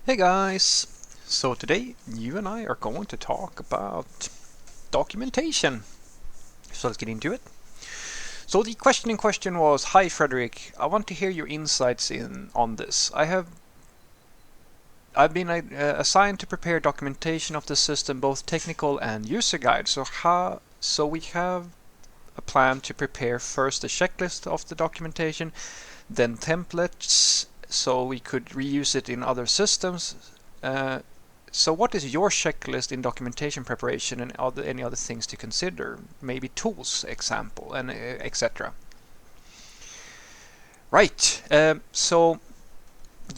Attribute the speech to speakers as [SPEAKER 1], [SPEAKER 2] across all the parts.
[SPEAKER 1] Hey guys! So today you and I are going to talk about documentation. So let's get into it. So the question in question was, "Hi Frederick, I want to hear your insights in on this. I've been assigned to prepare documentation of the system, both technical and user guide. So we have a plan to prepare first a checklist of the documentation, then templates, so we could reuse it in other systems. So what is your checklist in documentation preparation and any other things to consider? Maybe tools, example, and etc. Right. So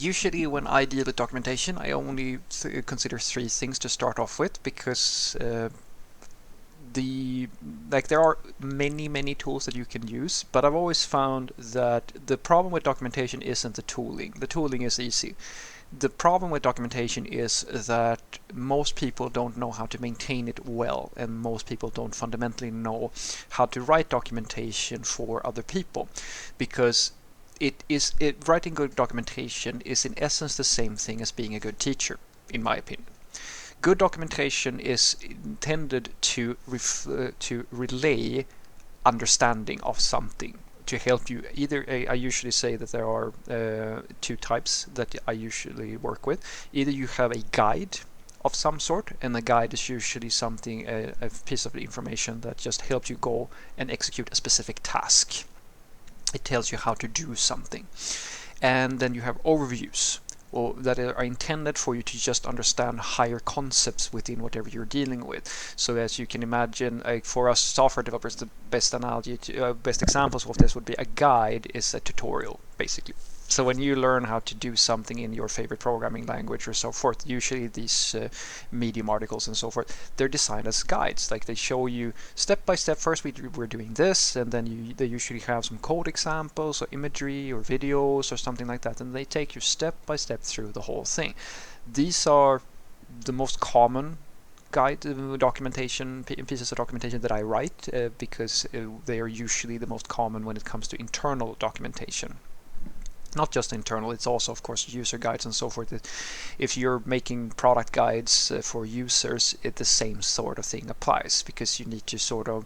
[SPEAKER 1] usually when I deal with documentation, I only consider three things to start off with because there are many tools that you can use, but I've always found that the problem with documentation isn't the tooling. The tooling is easy. The problem with documentation is that most people don't know how to maintain it well, and most people don't fundamentally know how to write documentation for other people, because writing good documentation is in essence the same thing as being a good teacher, in my opinion. Good documentation is intended to relay understanding of something, to help you. Either I usually say that there are two types that I usually work with. Either you have a guide of some sort, and the guide is usually something, a piece of information that just helps you go and execute a specific task. It tells you how to do something. And then you have overviews, or that are intended for you to just understand higher concepts within whatever you're dealing with. So as you can imagine, for us software developers, the best analogy, best examples of this would be a guide is a tutorial, basically. So when you learn how to do something in your favorite programming language or so forth, usually these Medium articles and so forth, they're designed as guides. Like they show you step by step. First we're doing this, and then they usually have some code examples or imagery or videos or something like that, and they take you step by step through the whole thing. These are the most common guide documentation pieces of documentation that I write because they are usually the most common when it comes to internal documentation. Not just internal, it's also of course user guides and so forth. If you're making product guides for users, the same sort of thing applies, because you need to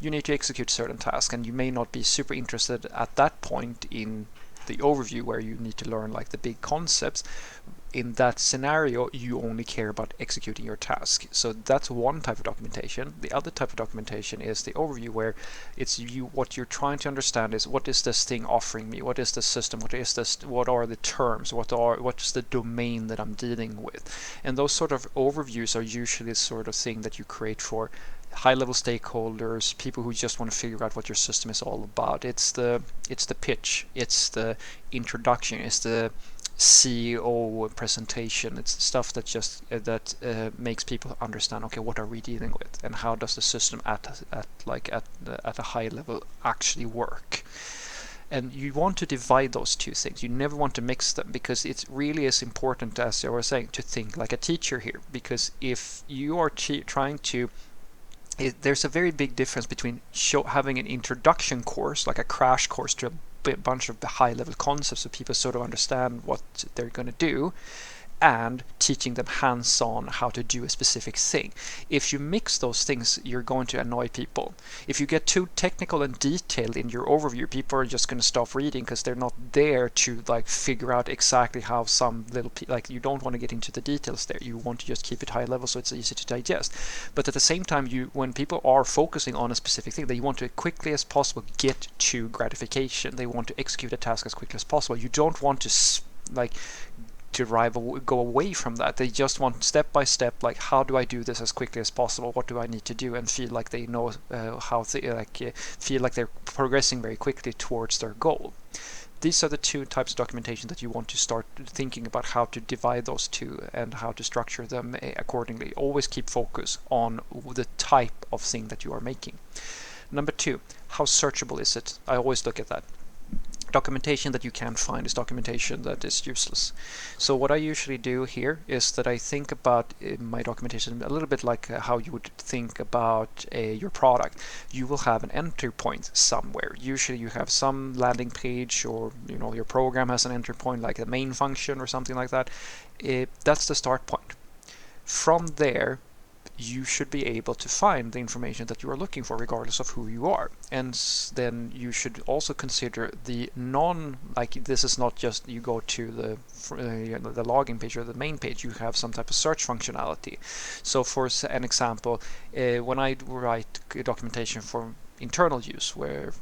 [SPEAKER 1] you need to execute certain tasks, and you may not be super interested at that point in the overview where you need to learn like the big concepts. In that scenario, you only care about executing your task. So that's one type of documentation. The other type of documentation is the overview, where what you're trying to understand is, what is this thing offering me? What is the system? What are the terms? What's the domain that I'm dealing with? And those sort of overviews are usually the sort of thing that you create for high-level stakeholders, people who just want to figure out what your system is all about. It's the pitch, it's the introduction, it's the CEO presentation. It's stuff that just makes people understand, okay, what are we dealing with, and how does the system at a high level actually work. And you want to divide those two things. You never want to mix them, because it really is important, as I was saying, to think like a teacher here. Because if you are trying to there's a very big difference between having an introduction course, like a crash course to a bunch of high-level concepts so people sort of understand what they're going to do, and teaching them hands-on how to do a specific thing. If you mix those things, you're going to annoy people. If you get too technical and detailed in your overview, people are just going to stop reading, because they're not there to figure out exactly how some little you don't want to get into the details there. You want to just keep it high level so it's easy to digest. But at the same time, when people are focusing on a specific thing, they want to, as quickly as possible, get to gratification. They want to execute a task as quickly as possible. You don't want to go away from that. They just want step by step, how do I do this as quickly as possible? What do I need to do? And feel like they know feel like they're progressing very quickly towards their goal. These are the two types of documentation that you want to start thinking about, how to divide those two and how to structure them accordingly. Always keep focus on the type of thing that you are making. Number two, how searchable is it? I always look at that. Documentation that you can't find is documentation that is useless. So what I usually do here is that I think about my documentation a little bit like how you would think about your product. You will have an entry point somewhere. Usually you have some landing page, or your program has an entry point like a main function or something like that. That's the start point. From there, you should be able to find the information that you are looking for regardless of who you are. And then you should also consider the like this is not just you go to the login page or the main page, you have some type of search functionality. So for an example, when I write documentation for internal use, where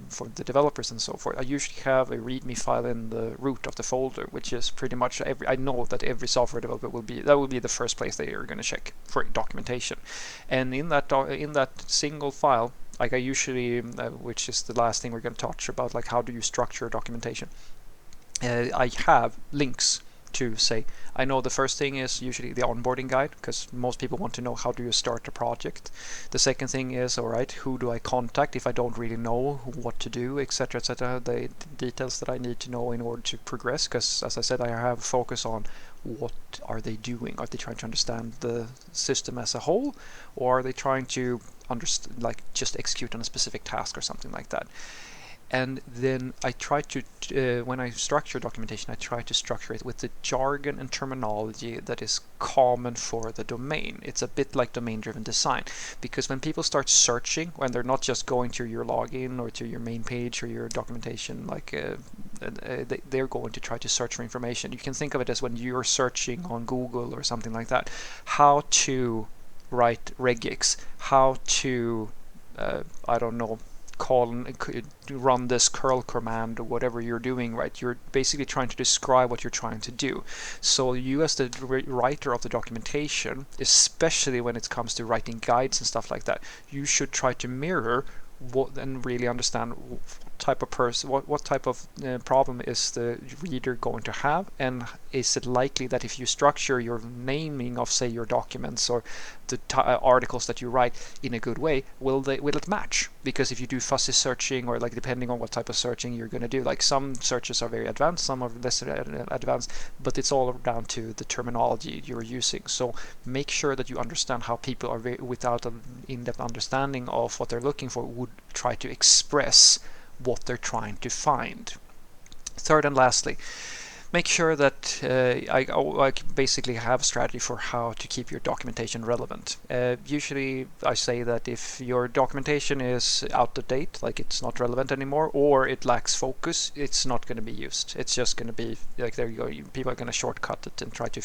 [SPEAKER 1] for the developers and so forth, I usually have a README file in the root of the folder, which is pretty much I know that every software developer will be the first place they are going to check for documentation. And in that single file, like I usually, which is the last thing we're going to touch about, like how do you structure documentation. I have links to say, I know the first thing is usually the onboarding guide, because most people want to know how do you start a project. The second thing is, all right, who do I contact if I don't really know what to do, etc., etc. The details that I need to know in order to progress, because as I said, I have focus on what are they doing. Are they trying to understand the system as a whole, or are they trying to understand, like just execute on a specific task or something like that? And then I try to, when I structure documentation, I try to structure it with the jargon and terminology that is common for the domain. It's a bit like domain-driven design, because when people start searching, when they're not just going to your login or to your main page or your documentation, like they're going to try to search for information. You can think of it as when you're searching on Google or something like that, how to write regex, how to, I don't know, run this curl command or whatever you're doing, right? You're basically trying to describe what you're trying to do. So you, as the writer of the documentation, especially when it comes to writing guides and stuff like that, you should try to mirror what and really understand what type of person, what type of problem is the reader going to have, and is it likely that if you structure your naming of, say, your documents or the articles that you write in a good way, will it match? Because if you do fuzzy searching, or like depending on what type of searching you're going to do, like some searches are very advanced, some are less advanced, but it's all down to the terminology you're using. So make sure that you understand how people are without an in-depth understanding of what they're looking for would try to express what they're trying to find. Third and lastly, make sure that I basically have a strategy for how to keep your documentation relevant. Usually I say that if your documentation is out of date, like it's not relevant anymore, or it lacks focus, it's not going to be used. It's just going to be like, there you go, people are going to shortcut it and try to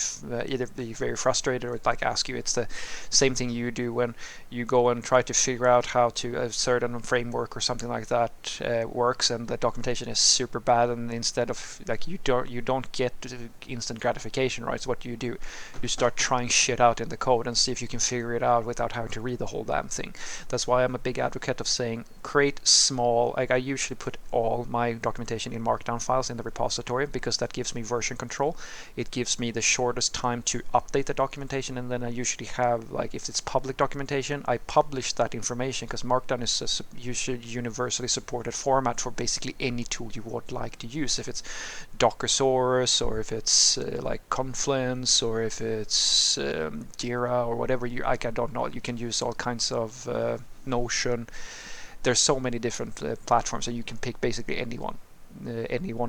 [SPEAKER 1] either be very frustrated or like ask you. It's the same thing you do when you go and try to figure out how to a certain framework or something like that works, and the documentation is super bad, and instead of like you don't get instant gratification, right? So what do? You start trying shit out in the code and see if you can figure it out without having to read the whole damn thing. That's why I'm a big advocate of saying create small, like I usually put all my documentation in markdown files in the repository, because that gives me version control. It gives me the shortest time to update the documentation, and then I usually have, like if it's public documentation, I publish that information, because markdown is a usually universally supported format for basically any tool you would like to use. If it's Dockersaurus, or if it's like Confluence, or if it's Jira or whatever, I don't know, you can use all kinds of Notion. There's so many different platforms, and you can pick basically any one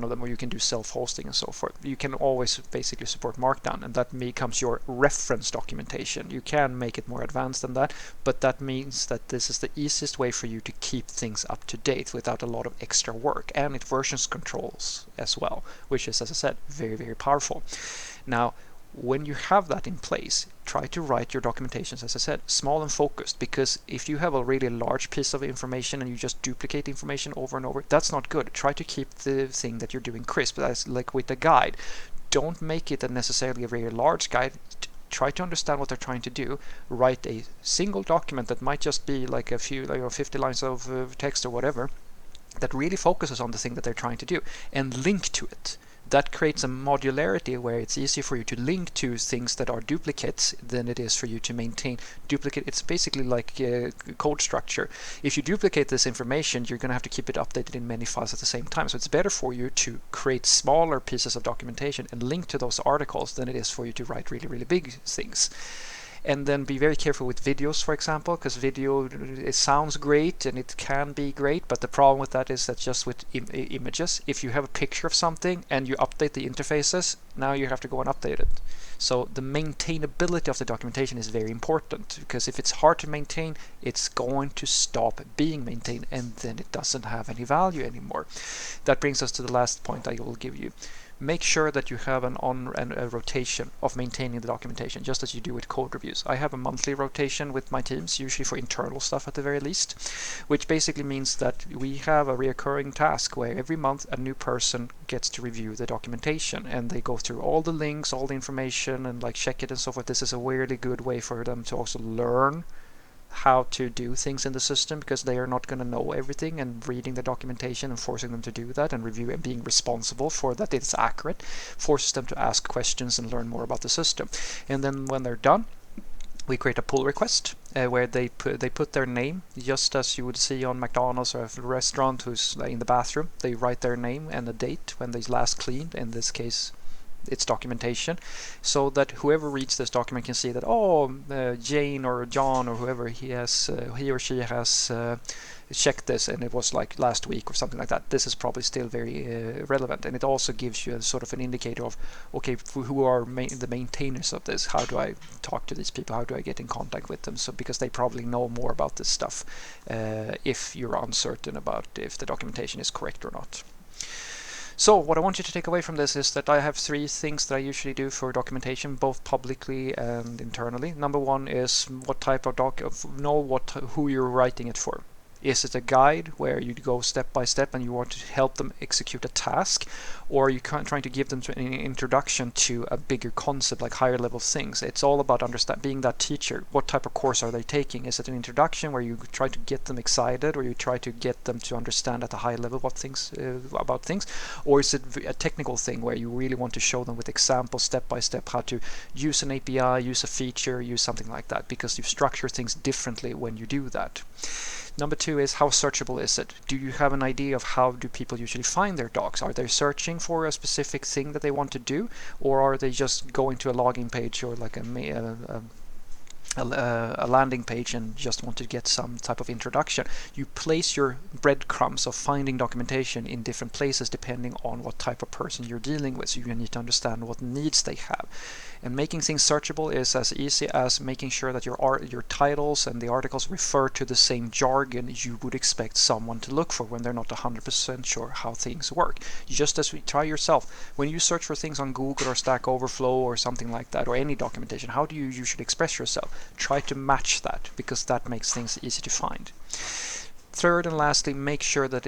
[SPEAKER 1] of them, or you can do self-hosting and so forth. You can always basically support Markdown, and that becomes your reference documentation. You can make it more advanced than that, but that means that this is the easiest way for you to keep things up to date without a lot of extra work, and it versions controls as well, which is, as I said, very, very powerful. Now, when you have that in place, try to write your documentations, as I said, small and focused, because if you have a really large piece of information and you just duplicate information over and over, that's not good. Try to keep the thing that you're doing crisp. That's like with the guide. Don't make it necessarily a very large guide. Try to understand what they're trying to do. Write a single document that might just be like a few, 50 lines of text or whatever, that really focuses on the thing that they're trying to do, and link to it. That creates a modularity where it's easier for you to link to things that are duplicates than it is for you to maintain duplicate. It's basically like code structure. If you duplicate this information, you're going to have to keep it updated in many files at the same time. So it's better for you to create smaller pieces of documentation and link to those articles than it is for you to write really, really big things. And then be very careful with videos, for example, because video, it sounds great and it can be great, but the problem with that is that just with images, if you have a picture of something and you update the interfaces, now you have to go and update it. So the maintainability of the documentation is very important, because if it's hard to maintain, it's going to stop being maintained, and then it doesn't have any value anymore. That brings us to the last point I will give you. Make sure that you have a rotation of maintaining the documentation, just as you do with code reviews. I have a monthly rotation with my teams, usually for internal stuff at the very least, which basically means that we have a recurring task where every month a new person gets to review the documentation, and they go through all the links, all the information, and like check it and so forth. This is a really good way for them to also learn how to do things in the system, because they are not going to know everything, and reading the documentation and forcing them to do that and review and being responsible for that it's accurate forces them to ask questions and learn more about the system. And then when they're done, we create a pull request where they put their name, just as you would see on McDonald's or a restaurant who's in the bathroom. They write their name and the date when they last cleaned, in this case its documentation, so that whoever reads this document can see that Jane or John or whoever he or she has checked this, and it was like last week or something like that. This is probably still very relevant, and it also gives you a sort of an indicator of, okay, who are the maintainers of this. How do I talk to these people? How do I get in contact with them? So because they probably know more about this stuff if you're uncertain about if the documentation is correct or not. So what I want you to take away from this is that I have 3 things that I usually do for documentation, both publicly and internally. Number 1 is what type of who you're writing it for. Is it a guide where you go step by step and you want to help them execute a task, or are you trying to give them an introduction to a bigger concept, like higher level things? It's all about being that teacher. What type of course are they taking? Is it an introduction where you try to get them excited, or you try to get them to understand at a high level about things, or is it a technical thing where you really want to show them with examples step by step how to use an API, use a feature, use something like that, because you structure things differently when you do that. Number 2 is, how searchable is it? Do you have an idea of how do people usually find their docs? Are they searching for a specific thing that they want to do, or are they just going to a login page or like a landing page and just want to get some type of introduction? You place your breadcrumbs of finding documentation in different places depending on what type of person you're dealing with, so you need to understand what needs they have. And making things searchable is as easy as making sure that your titles and the articles refer to the same jargon you would expect someone to look for when they're not 100% sure how things work. Just as we try yourself, when you search for things on Google or Stack Overflow or something like that, or any documentation, how do you usually express yourself? Try to match that, because that makes things easy to find. Third and lastly, make sure that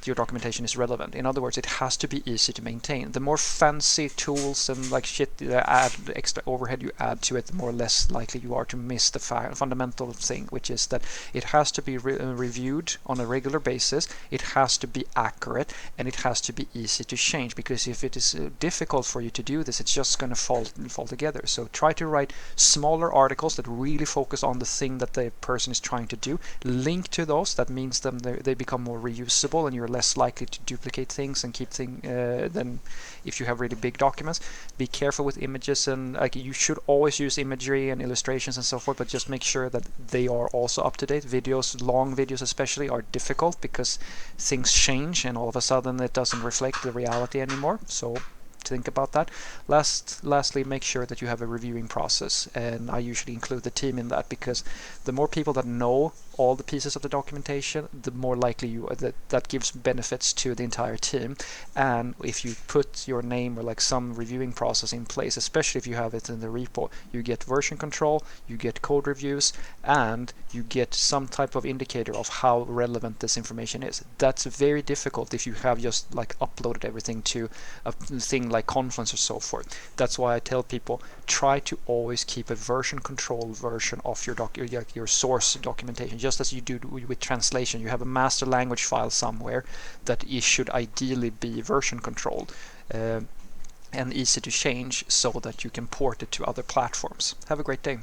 [SPEAKER 1] your documentation is relevant. In other words, it has to be easy to maintain. The more fancy tools and like extra overhead you add to it, the more less likely you are to miss the fundamental thing, which is that it has to be reviewed on a regular basis, it has to be accurate, and it has to be easy to change, because if it is difficult for you to do this, it's just going to fall together. So try to write smaller articles that really focus on the thing that the person is trying to do. Link to those. That means they become more reusable, and you're less likely to duplicate things and keep things than if you have really big documents. Be careful with images, and you should always use imagery and illustrations and so forth, but just make sure that they are also up to date. Videos, long videos especially, are difficult because things change and all of a sudden it doesn't reflect the reality anymore. So think about that. Lastly, make sure that you have a reviewing process, and I usually include the team in that, because the more people that know all the pieces of the documentation, the more likely that gives benefits to the entire team. And if you put your name or like some reviewing process in place, especially if you have it in the repo, you get version control, you get code reviews, and you get some type of indicator of how relevant this information is. That's very difficult if you have just like uploaded everything to a thing like Confluence or so forth. That's why I tell people, try to always keep a version control version of your source documentation, just as you do with translation. You have a master language file somewhere that it should ideally be version controlled. and easy to change so that you can port it to other platforms. Have a great day.